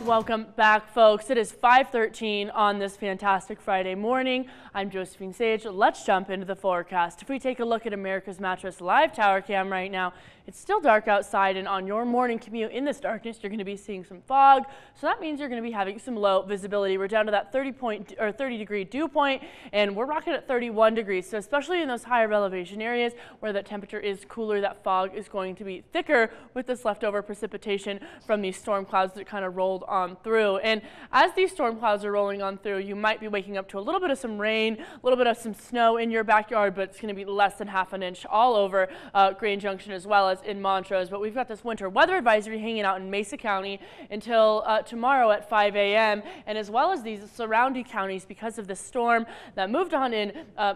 Welcome back, folks. It is 5:13 on this fantastic Friday morning. I'm Josephine Sage. Let's jump into the forecast. If we take a look at America's Mattress live tower cam right now, it's still dark outside, and on your morning commute in this darkness, you're going to be seeing some fog. So that means you're going to be having some low visibility. We're down to that 30 degree dew point, and we're rocking at 31 degrees. So especially in those higher elevation areas where the temperature is cooler, that fog is going to be thicker with this leftover precipitation from these storm clouds that kind of rolled on through. And as these storm clouds are rolling on through, you might be waking up to a little bit of some rain, a little bit of some snow in your backyard, but it's going to be less than half an inch all over Grand Junction as well as in Montrose. But we've got this winter weather advisory hanging out in Mesa County until tomorrow at 5 a.m. and as well as these surrounding counties because of the storm that moved on in.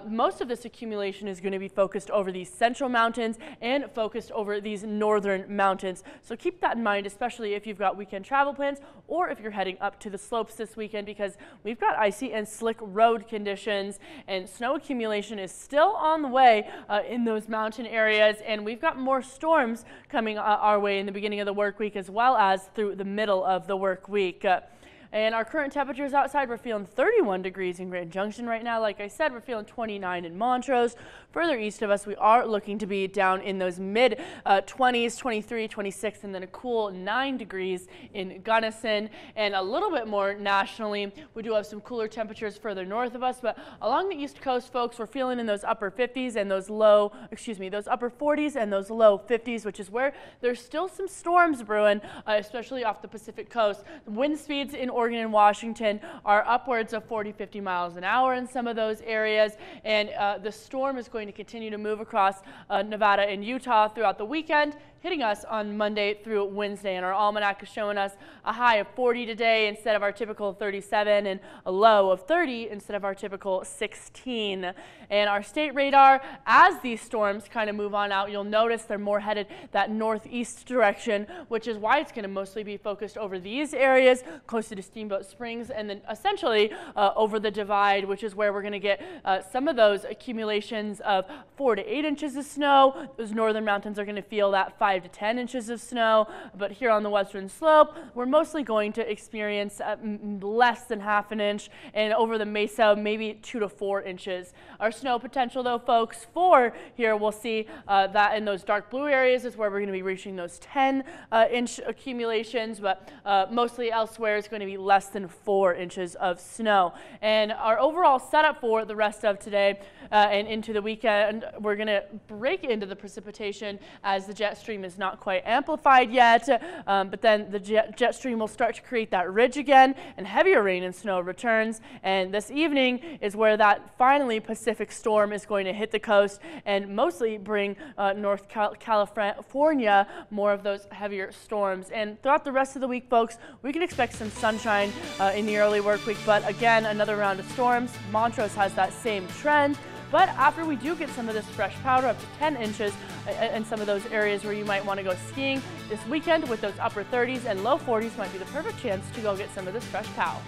Most of this accumulation is going to be focused over these central mountains and focused over these northern mountains. So keep that in mind, especially if you've got weekend travel plans or if you're heading up to the slopes this weekend, because we've got icy and slick road conditions and snow accumulation is still on the way in those mountain areas, and we've got more storms coming our way in the beginning of the work week as well as through the middle of the work week. And our current temperatures outside, we're feeling 31 degrees in Grand Junction right now. Like I said, we're feeling 29 in Montrose. Further east of us, we are looking to be down in those mid 20s, 23, 26, and then a cool 9 degrees in Gunnison. And a little bit more nationally, we do have some cooler temperatures further north of us, but along the East Coast, folks, we're feeling in those upper 50s and those those upper 40s and those low 50s, which is where there's still some storms brewing, especially off the Pacific coast. The wind speeds in Oregon and Washington are upwards of 40-50 miles an hour in some of those areas, and the storm is going to continue to move across Nevada and Utah throughout the weekend, hitting us on Monday through Wednesday. And our almanac is showing us a high of 40 today instead of our typical 37 and a low of 30 instead of our typical 16. And our state radar, as these storms kind of move on out, you'll notice they're more headed that northeast direction, which is why it's going to mostly be focused over these areas close to Steamboat Springs and then essentially over the divide, which is where we're going to get some of those accumulations of 4 to 8 inches of snow. Those northern mountains are going to feel that 5 to 10 inches of snow, but here on the western slope, we're mostly going to experience less than half an inch, and over the mesa, maybe 2 to 4 inches. Our snow potential, though, folks, for here, we'll see that in those dark blue areas is where we're going to be reaching those 10-inch accumulations, but mostly elsewhere is going to be less than 4 inches of snow. And our overall setup for the rest of today and into the weekend, we're going to break into the precipitation as the jet stream is not quite amplified yet, but then the jet stream will start to create that ridge again, and heavier rain and snow returns. And this evening is where that finally Pacific storm is going to hit the coast and mostly bring North California more of those heavier storms. And throughout the rest of the week, folks, we can expect some sunshine in the early work week, but again, another round of storms. Montrose has that same trend. But after we do get some of this fresh powder, up to 10 inches in some of those areas where you might want to go skiing this weekend with those upper 30s and low 40s might be the perfect chance to go get some of this fresh pow.